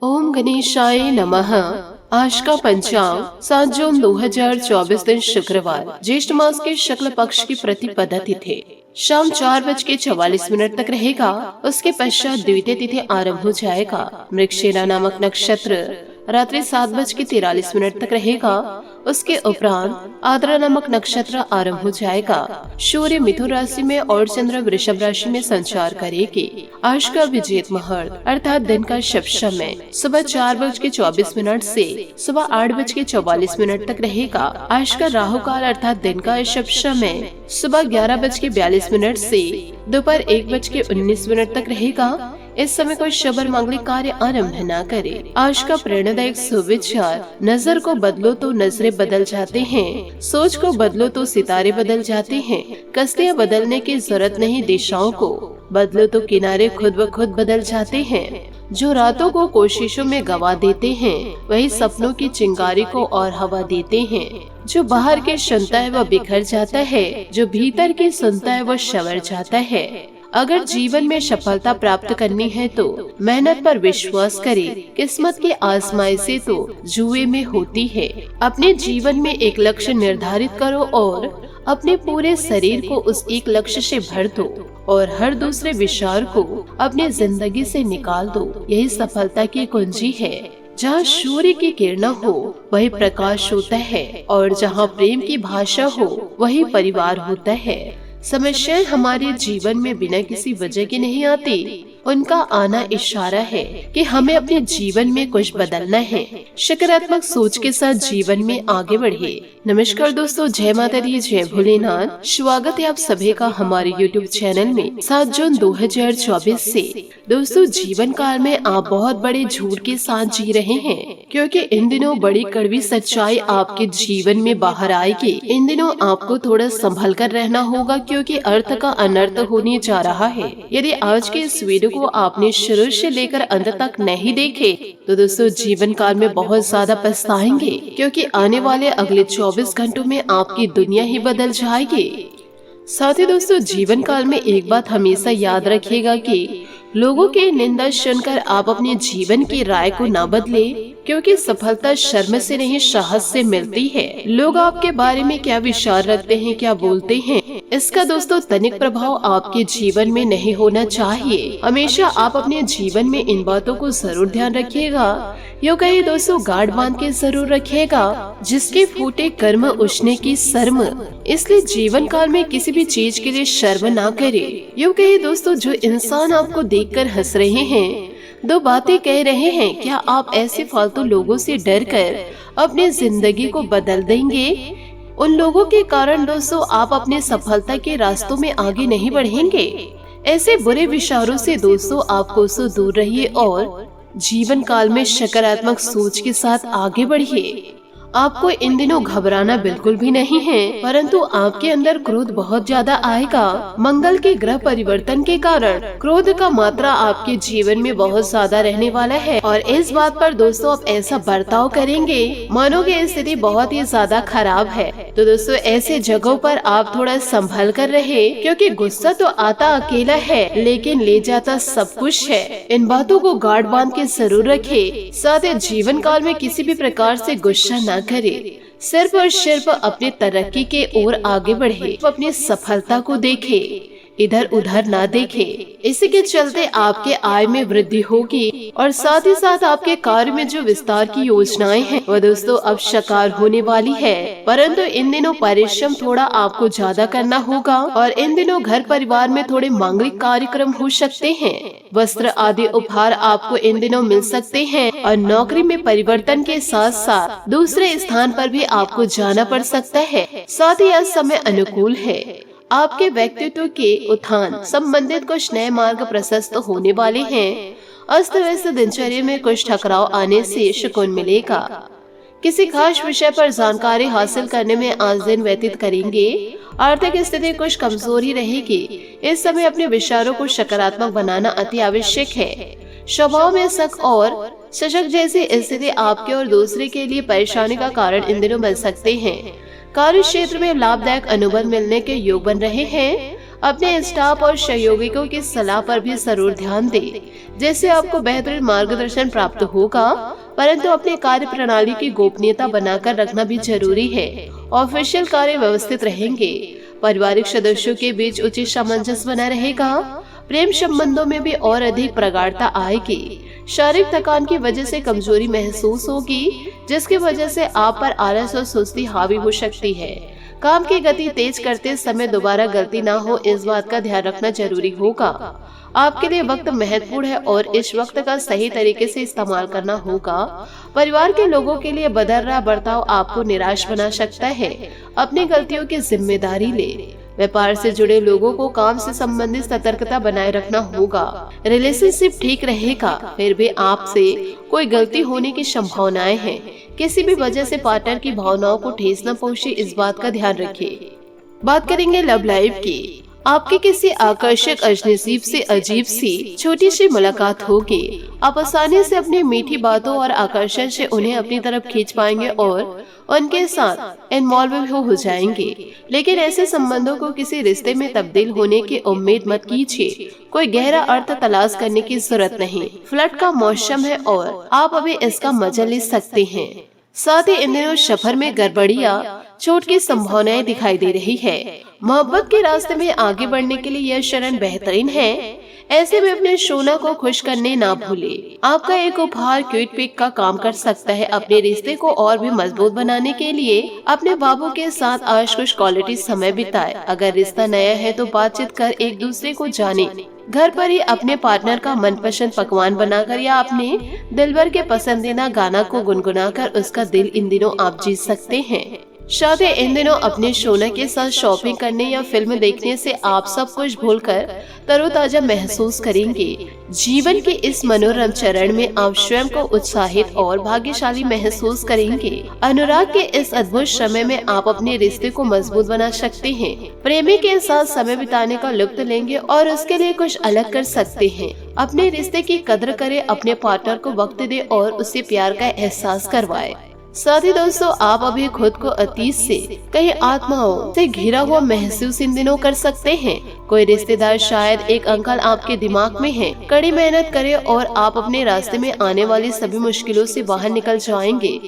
ओम गणेशाय नमः। आज का पंचांग 7 जून 2024 दिन शुक्रवार, ज्येष्ठ मास के शुक्ल पक्ष की प्रतिपदा तिथि शाम 4:44 तक रहेगा। उसके पश्चात द्वितीय तिथि आरंभ हो जाएगा। मृगशिरा नामक नक्षत्र रात्रि 7:43 तक रहेगा। उसके उपरांत आद्रा नामक नक्षत्र आरंभ हो जाएगा। सूर्य मिथुन राशि में और चंद्र वृषभ राशि में संचार करेगी। आज का विजेत मुहूर्त अर्थात दिन का शुभ समय सुबह 4:24 से सुबह 8:44 तक रहेगा। आज का राहु काल अर्थात दिन का शुभ समय सुबह 11:42 से दोपहर 1:19 तक रहेगा। इस समय कोई शुभ और मांगलिक कार्य आरंभ न करे। आज का प्रेरणादायक सुविचार, नजर को बदलो तो नजरें बदल जाते हैं, सोच को बदलो तो सितारे बदल जाते हैं। कश्तियाँ बदलने की जरूरत नहीं, दिशाओं को बदलो तो किनारे खुद ब खुद बदल जाते हैं। जो रातों को कोशिशों में गवा देते हैं, वही सपनों की चिंगारी को और हवा देते हैं। जो बाहर के सुनता है वह बिखर जाता है, जो भीतर की सुनता है वह संवर जाता है। अगर जीवन में सफलता प्राप्त करनी है तो मेहनत पर विश्वास करें। किस्मत की आजमाइशें तो जुए में होती है। अपने जीवन में एक लक्ष्य निर्धारित करो और अपने पूरे शरीर को उस एक लक्ष्य से भर दो और हर दूसरे विचार को अपनी जिंदगी से निकाल दो। यही सफलता की कुंजी है। जहाँ सूर्य की किरण हो वही प्रकाश होता है और जहाँ प्रेम की भाषा हो वही परिवार होता है। समस्याएं हमारे जीवन में बिना किसी वजह के नहीं आती। उनका आना इशारा है कि हमें अपने जीवन में कुछ बदलना है। सकारात्मक सोच के साथ जीवन में आगे बढ़े। नमस्कार दोस्तों, जय माता दी, जय भोलेनाथ। स्वागत है आप सभी का हमारे YouTube चैनल में। 7 जून 2024 से दोस्तों जीवन काल में आप बहुत बड़े झूठ के साथ जी रहे हैं, क्योंकि इन दिनों बड़ी कड़वी सच्चाई आपके जीवन में बाहर आएगी। इन दिनों आपको थोड़ा संभल कर रहना होगा, क्योंकि अर्थ का अनर्थ होने जा रहा है। यदि आज के इस वीडियो को आपने शुरू से लेकर अंत तक नहीं देखे तो दोस्तों जीवन काल में बहुत ज्यादा पछताएंगे, क्योंकि आने वाले अगले 24 घंटों में आपकी दुनिया ही बदल जाएगी। साथ ही दोस्तों जीवन काल में एक बात हमेशा याद रखिएगा कि लोगों की निंदा सुनकर आप अपने जीवन की राय को न बदले, क्योंकि सफलता शर्म से नहीं साहस से मिलती है। लोग आपके बारे में क्या विचार रखते हैं, क्या बोलते हैं, इसका दोस्तों तनिक प्रभाव आपके जीवन में नहीं होना चाहिए। हमेशा आप अपने जीवन में इन बातों को जरूर ध्यान रखिएगा। यो कहे दोस्तों गाढ़ बांध के जरूर रखिएगा, जिसके फूटे कर्म उसने की शर्म। इसलिए जीवन काल में किसी भी चीज के लिए शर्म ना करे। यो कहे दोस्तों जो इंसान आपको देखकर हंस रहे हैं, दो बातें कह रहे हैं, क्या आप ऐसे फालतू लोगों से डरकर अपनी जिंदगी को बदल देंगे? उन लोगों के कारण दोस्तों आप अपने सफलता के रास्तों में आगे नहीं बढ़ेंगे। ऐसे बुरे विचारों से दोस्तों आप कोसों दूर रहिए और जीवन काल में सकारात्मक सोच के साथ आगे बढ़िए। आपको इन दिनों घबराना बिल्कुल भी नहीं है, परंतु आपके अंदर क्रोध बहुत ज्यादा आएगा। मंगल के ग्रह परिवर्तन के कारण क्रोध का मात्रा आपके जीवन में बहुत ज्यादा रहने वाला है और इस बात पर दोस्तों आप ऐसा बर्ताव करेंगे मानोगे स्थिति बहुत ही ज्यादा खराब है। तो दोस्तों ऐसे जगहों पर आप थोड़ा संभल कर रहे, क्योंकि गुस्सा तो आता अकेला है लेकिन ले जाता सब कुछ है। इन बातों को गाढ़ बांध के जरूर रखे। साथ ही जीवन काल में किसी भी प्रकार से गुस्सा न करे। सिर्फ और सिर्फ अपनी तरक्की के ओर आगे बढ़े, अपनी सफलता को देखे, इधर उधर ना देखे। इसी के चलते आपके आय में वृद्धि होगी और साथ ही साथ आपके कार्य में जो विस्तार की योजनाएं हैं वह दोस्तों अब साकार होने वाली है। परंतु इन दिनों परिश्रम थोड़ा आपको ज्यादा करना होगा और इन दिनों घर परिवार में थोड़े मांगलिक कार्यक्रम हो सकते हैं। वस्त्र आदि उपहार आपको इन दिनों मिल सकते हैं और नौकरी में परिवर्तन के साथ साथ दूसरे स्थान पर भी आपको जाना पड़ सकता है। साथ ही यह समय अनुकूल है। आपके व्यक्तित्व के उत्थान संबंधित कुछ नए मार्ग प्रशस्त होने वाले हैं। अस्त व्यस्त दिनचर्या में कुछ टकराव आने से सुकून मिलेगा। किसी खास विषय पर जानकारी हासिल करने में आज दिन व्यतीत करेंगे। आर्थिक स्थिति कुछ कमजोरी रहेगी। इस समय अपने विचारों को सकारात्मक बनाना अति आवश्यक है। स्वभाव में शक और शशक जैसी स्थिति आपके और दूसरे के लिए परेशानी का कारण इन दिनों बन सकते हैं। कार्य क्षेत्र में लाभदायक अनुभव मिलने के योग बन रहे हैं। अपने स्टाफ और सहयोगियों की सलाह पर भी जरूर ध्यान दें, जिससे आपको बेहतर मार्गदर्शन प्राप्त होगा। परंतु अपने कार्य प्रणाली की गोपनीयता बनाकर रखना भी जरूरी है। ऑफिशियल कार्य व्यवस्थित रहेंगे। पारिवारिक सदस्यों के बीच उचित सामंजस्य बना रहेगा। प्रेम संबंधों में भी और अधिक प्रगाढ़ता आएगी। शारीरिक थकान की वजह से कमजोरी महसूस होगी, जिसकी वजह से आप पर आलस और सुस्ती हावी हो सकती है। काम की गति तेज करते समय दोबारा गलती ना हो, इस बात का ध्यान रखना जरूरी होगा। आपके लिए वक्त महत्वपूर्ण है और इस वक्त का सही तरीके से इस्तेमाल करना होगा। परिवार के लोगों के लिए बदल रहा बर्ताव आपको निराश बना सकता है। अपनी गलतियों की जिम्मेदारी ले। व्यापार से जुड़े लोगों को काम से संबंधित सतर्कता बनाए रखना होगा। रिलेशनशिप ठीक रहेगा, फिर भी आपसे कोई गलती होने की संभावनाएं हैं। किसी भी वजह से पार्टनर की भावनाओं को ठेस न पहुंचे, इस बात का ध्यान रखें। बात करेंगे लव लाइफ की। आपके किसी आकर्षक अजनबी से अजीब सी छोटी सी मुलाकात होगी। आप आसानी से अपनी मीठी बातों और आकर्षण से उन्हें अपनी तरफ खींच पाएंगे और उनके साथ इन्वॉल्व हो जाएंगे। लेकिन ऐसे संबंधों को किसी रिश्ते में तब्दील होने की उम्मीद मत कीजिए। कोई गहरा अर्थ तलाश करने की जरूरत नहीं। फ्लर्ट का मौसम है और आप अभी इसका मजा ले सकते हैं। साथ ही इन दिनों सफर में गड़बड़ियां चोट की संभावनाएं दिखाई दे रही है। मोहब्बत के रास्ते में आगे बढ़ने के लिए यह क्षण बेहतरीन है। ऐसे में अपने शोना को खुश करने ना भूले। आपका एक उपहार क्यूट पिक का काम कर सकता है। अपने रिश्ते को और भी मजबूत बनाने के लिए अपने बाबू के साथ आज कुछ क्वालिटी समय बिताए। अगर रिश्ता नया है तो बातचीत कर एक दूसरे को जाने। घर पर ही अपने पार्टनर का मनपसंद पकवान बनाकर या अपने दिलबर के पसंदीदा गाना को गुनगुनाकर उसका दिल इन दिनों आप जीत सकते हैं। शायद इन दिनों अपने शोना के साथ शॉपिंग करने या फिल्म देखने से आप सब कुछ भूलकर तरोताजा महसूस करेंगे। जीवन के इस मनोरम चरण में आप स्वयं को उत्साहित और भाग्यशाली महसूस करेंगे। अनुराग के इस अद्भुत समय में आप अपने रिश्ते को मजबूत बना सकते हैं। प्रेमी के साथ समय बिताने का लुत्फ लेंगे और उसके लिए कुछ अलग कर सकते हैं। अपने रिश्ते की कदर करें, अपने पार्टनर को वक्त दे और उसे प्यार का एहसास करवाए। साथ ही दोस्तों, आप अभी खुद को अतीत से कई आत्माओं से घिरा हुआ महसूस इन दिनों कर सकते हैं। कोई रिश्तेदार, शायद एक अंकल आपके दिमाग में है। कड़ी मेहनत करें और आप अपने रास्ते में आने वाली सभी मुश्किलों से बाहर निकल जाएंगे।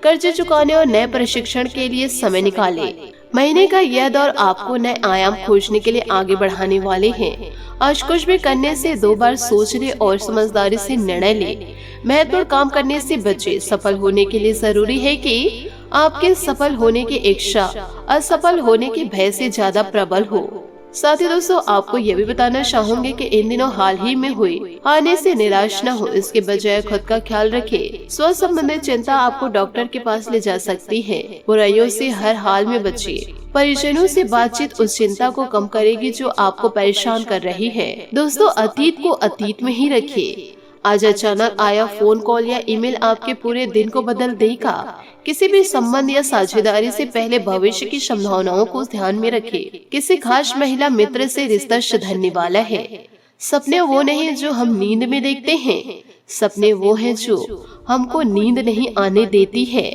कर्ज चुकाने और नए प्रशिक्षण के लिए समय निकालें। महीने का यह दौर आपको नए आयाम खोजने के लिए आगे बढ़ाने वाले हैं। आज कुछ भी करने से 2 बार सोच ले और समझदारी से निर्णय ले। महत्वपूर्ण काम करने से बचे। सफल होने के लिए जरूरी है कि आपके सफल होने की इच्छा असफल होने के भय से ज्यादा प्रबल हो। साथ ही दोस्तों, आपको यह भी बताना चाहूंगे कि इन दिनों हाल ही में हुई हानि से निराश न हो, इसके बजाय खुद का ख्याल रखें। स्वास्थ्य संबंधित चिंता आपको डॉक्टर के पास ले जा सकती है। बुराइयों से हर हाल में बचिए। परिजनों से बातचीत उस चिंता को कम करेगी जो आपको परेशान कर रही है। दोस्तों, अतीत को अतीत में ही रखिए। आज अचानक आया फोन कॉल या ईमेल आपके पूरे दिन को बदल देगा। किसी भी संबंध या साझेदारी से पहले भविष्य की संभावनाओं को ध्यान में रखें। किसी खास महिला मित्र से रिश्ता सुधरने वाला है। सपने वो नहीं जो हम नींद में देखते हैं, सपने वो हैं जो हमको नींद नहीं आने देती है।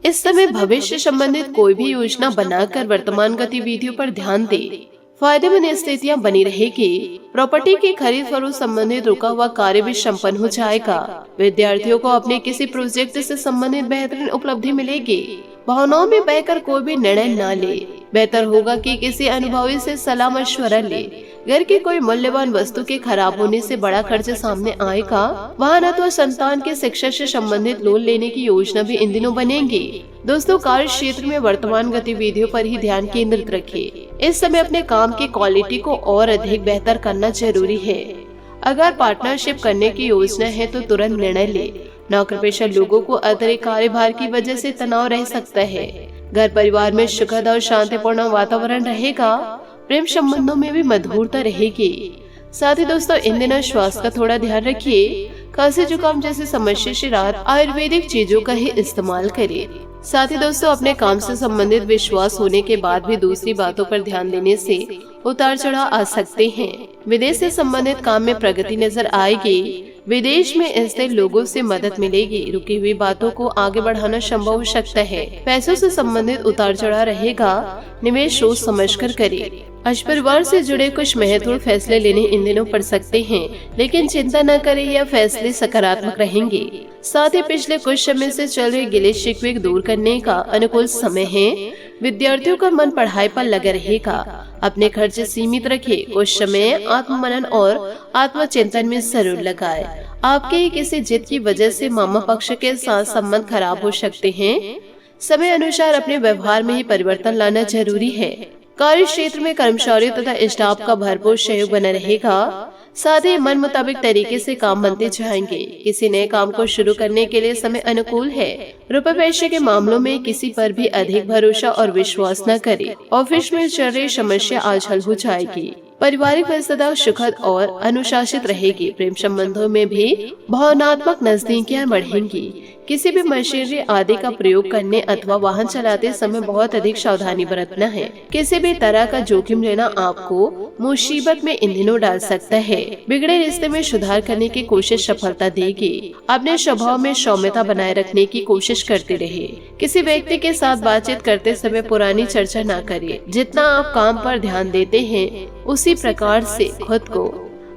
इस समय भविष्य संबंधित कोई भी योजना बनाकर वर्तमान गतिविधियों पर ध्यान दें। फायदेमंद स्थितियां बनी रहेगी। प्रॉपर्टी की खरीद फरोख्त संबंधित रुका हुआ कार्य भी संपन्न हो जाएगा। विद्यार्थियों को अपने किसी प्रोजेक्ट से संबंधित बेहतरीन उपलब्धि मिलेगी। भावनाओं में बहकर कोई भी निर्णय न ले। बेहतर होगा कि किसी अनुभवी से सलाह मशवरा ले। घर की कोई मूल्यवान वस्तु के खराब होने से बड़ा खर्च सामने आएगा। वाहन अथवा संतान की शिक्षा से संबंधित लोन लेने की योजना भी इन दिनों बनेगी। दोस्तों, कार्य क्षेत्र में वर्तमान गतिविधियों पर ही ध्यान केंद्रित रखिए। इस समय अपने काम की क्वालिटी को और अधिक बेहतर करना जरूरी है। अगर पार्टनरशिप करने की योजना है तो तुरंत निर्णय ले। नौकरी पेशा लोगों को अतिरिक्त कार्यभार की वजह से तनाव रह सकता है। घर परिवार में सुखद और शांतिपूर्ण वातावरण रहेगा। प्रेम संबंधों में भी मधुरता रहेगी। साथ ही दोस्तों, इन दिनों स्वास्थ्य का थोड़ा ध्यान रखिए। खांसी जुकाम जैसी समस्या से राहत आयुर्वेदिक चीजों का ही इस्तेमाल करें। साथ ही दोस्तों, अपने काम से संबंधित विश्वास होने के बाद भी दूसरी बातों पर ध्यान देने से उतार चढ़ाव आ सकते हैं। विदेश से संबंधित काम में प्रगति नजर आएगी। विदेश में स्थित लोगों से मदद मिलेगी। रुकी हुई बातों को आगे बढ़ाना संभव हो सकता है। पैसों से संबंधित उतार चढ़ाव रहेगा, निवेश सोच समझकर करें। आज परिवार से जुड़े कुछ महत्वपूर्ण फैसले लेने इन दिनों पड़ सकते हैं, लेकिन चिंता न करें, यह फैसले सकारात्मक रहेंगे। साथ ही पिछले कुछ समय से चल रहे गिले शिकवे दूर करने का अनुकूल समय है। विद्यार्थियों का मन पढ़ाई पर लगा रहेगा। अपने खर्चे सीमित रखें। कुछ समय आत्ममनन और आत्मचिंतन में जरूर लगाएं। आपके किसी जिद की वजह से मामा पक्ष के साथ संबंध खराब हो सकते हैं। समय अनुसार अपने व्यवहार में ही परिवर्तन लाना जरूरी है। कार्य क्षेत्र में कर्मचारियों तथा स्टाफ का भरपूर सहयोग बना रहेगा। साथ ही मन मुताबिक तरीके से काम बनते जाएंगे। किसी नए काम को शुरू करने के लिए समय अनुकूल है। रुपए पैसे के मामलों में किसी पर भी अधिक भरोसा और विश्वास न करें। ऑफिस में चल रही समस्या आज हल हो जाएगी। पारिवारिक व्यस्तता सुखद और अनुशासित रहेगी। प्रेम संबंधों में भी भावनात्मक नजदीकियां बढ़ेंगी। किसी भी मशीनरी आदि का प्रयोग करने अथवा वाहन चलाते समय बहुत अधिक सावधानी बरतना है। किसी भी तरह का जोखिम लेना आपको मुसीबत में इन दिनों डाल सकता है। बिगड़े रिश्ते में सुधार करने की कोशिश सफलता देगी। अपने स्वभाव में सौम्यता बनाए रखने की कोशिश करते रहे। किसी व्यक्ति के साथ बातचीत करते समय पुरानी चर्चा न करें। जितना आप काम पर ध्यान देते हैं, उसी प्रकार से खुद को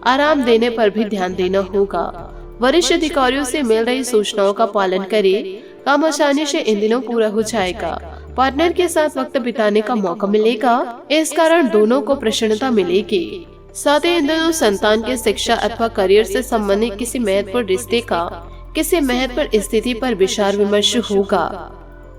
आराम देने पर भी ध्यान देना होगा। वरिष्ठ अधिकारियों से मिल रही सूचनाओं का पालन करें। काम आसानी से इन दिनों पूरा हो जाएगा। पार्टनर के साथ वक्त बिताने का मौका मिलेगा। इस कारण दोनों को प्रसन्नता मिलेगी। साथ ही इन दिनों संतान की शिक्षा अथवा करियर से संबंधित किसी महत्वपूर्ण रिश्ते का किसी महत्वपूर्ण स्थिति पर विचार विमर्श होगा।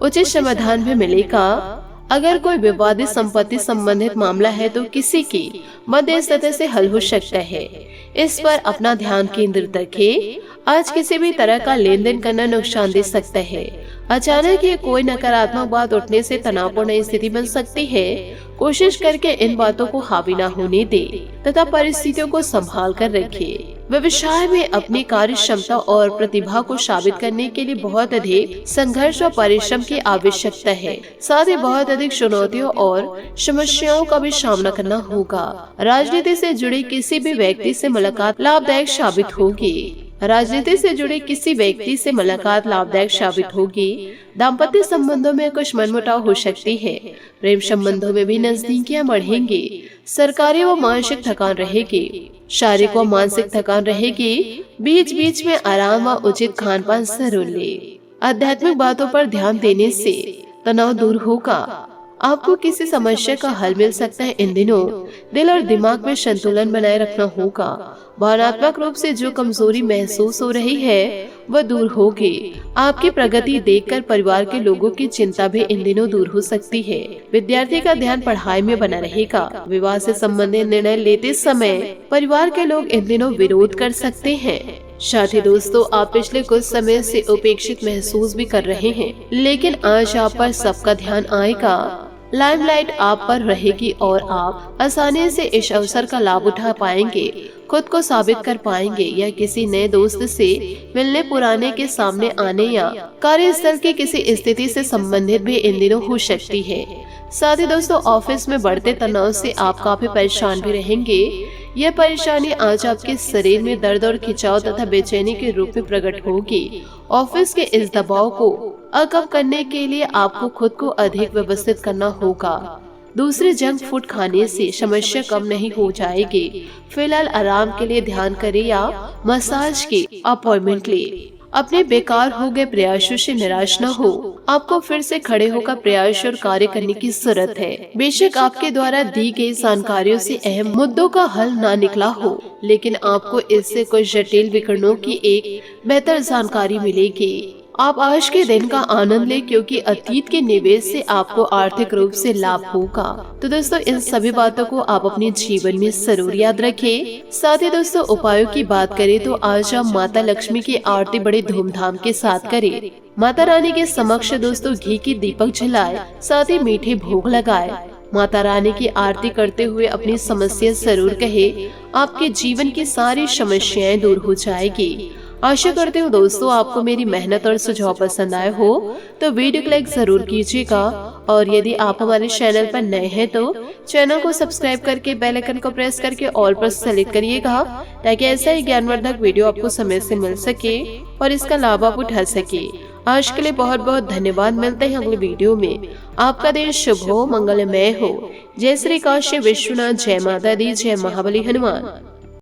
उचित समाधान भी मिलेगा। अगर कोई विवादित संपत्ति संबंधित मामला है तो किसी की मध्यस्थता से हल हो सकता है। इस पर अपना ध्यान केंद्रित रखें। आज किसी भी तरह का लेन देन करना नुकसान दे सकता है। अचानक ये कोई नकारात्मक बात उठने से तनावपूर्ण स्थिति बन सकती है। कोशिश करके इन बातों को हावी न होने दे तथा परिस्थितियों को संभाल कर रखें। व्यवसाय में अपनी कार्य क्षमता और प्रतिभा को साबित करने के लिए बहुत अधिक संघर्ष और परिश्रम की आवश्यकता है। साथ ही बहुत अधिक चुनौतियों और समस्याओं का भी सामना करना होगा। राजनीति से जुड़े किसी भी व्यक्ति से मुलाकात लाभदायक साबित होगी। राजनीति से जुड़े किसी व्यक्ति से मुलाकात लाभदायक साबित होगी। दाम्पत्य संबंधों में कुछ मनमुटाव हो सकती है। प्रेम संबंधों में भी नजदीकियां बढ़ेंगी। सरकारी व मानसिक थकान रहेगी। शारीरिक व मानसिक थकान रहेगी। बीच बीच में आराम व उचित खान पान जरूर ले। आध्यात्मिक बातों पर ध्यान देने से तनाव दूर होगा। आपको किसी समस्या का हल मिल सकता है। इन दिनों दिल और दिमाग में संतुलन बनाए रखना होगा। भावनात्मक रूप से जो कमजोरी महसूस हो रही है वह दूर होगी। आपकी प्रगति देखकर परिवार के लोगों की चिंता भी इन दिनों दूर हो सकती है। विद्यार्थी का ध्यान पढ़ाई में बना रहेगा। विवाह से संबंधित निर्णय लेते समय परिवार के लोग इन दिनों विरोध कर सकते हैं। साथी दोस्तों, आप पिछले कुछ समय से उपेक्षित महसूस भी कर रहे हैं, लेकिन आज आप पर सबका ध्यान आएगा। लाइमलाइट आप पर रहेगी और आप आसानी से इस अवसर का लाभ उठा पाएंगे। खुद को साबित कर पाएंगे या किसी नए दोस्त से मिलने, पुराने के सामने आने या कार्यस्थल की किसी स्थिति से संबंधित भी इन दिनों हो सकती है। साथ ही दोस्तों, ऑफिस में बढ़ते तनाव से आप काफी परेशान भी रहेंगे। यह परेशानी आज आपके शरीर में दर्द और खिंचाव तथा बेचैनी के रूप में प्रकट होगी। ऑफिस के इस दबाव को कम करने के लिए आपको खुद को अधिक व्यवस्थित करना होगा। दूसरे जंक फूड खाने से समस्या कम नहीं हो जाएगी। फिलहाल आराम के लिए ध्यान करें या मसाज की अपॉइंटमेंट ले। अपने बेकार हो गए प्रयासों से निराश न हो। आपको फिर से खड़े होकर प्रयास और कार्य करने की जरूरत है। बेशक आपके द्वारा दी गई जानकारियों से अहम मुद्दों का हल ना निकला हो, लेकिन आपको इससे कुछ जटिल विकरणों की एक बेहतर जानकारी मिलेगी। आप आज के दिन का आनंद लें, क्योंकि अतीत के निवेश से आपको आर्थिक रूप से लाभ होगा। तो दोस्तों, इन सभी बातों को आप अपने जीवन में जरूर याद रखें। साथ ही दोस्तों, उपायों की बात करें तो आज आप माता लक्ष्मी की आरती बड़े धूमधाम के साथ करें। माता रानी के समक्ष दोस्तों घी की दीपक जलाए, साथ ही मीठे भोग लगाए। माता रानी की आरती करते हुए अपनी समस्या जरूर कहे। आपके जीवन की सारी समस्याएं दूर हो जाएगी। आशा करती हूँ दोस्तों आपको मेरी मेहनत और सुझाव पसंद आए हो तो वीडियो को लाइक जरूर कीजिएगा, और यदि आप हमारे चैनल पर नए हैं तो चैनल को सब्सक्राइब करके बेल आइकन को प्रेस करके ऑल पर सेलेक्ट करिएगा, ताकि ऐसा ही ज्ञानवर्धक वीडियो आपको समय से मिल सके और इसका लाभ आप उठा सके। आज के लिए बहुत बहुत धन्यवाद। मिलते हैं अगले वीडियो में। आपका दिन शुभ हो, मंगलमय हो। जय श्री काशी विश्वनाथ, जय माता दी, जय महाबली हनुमान।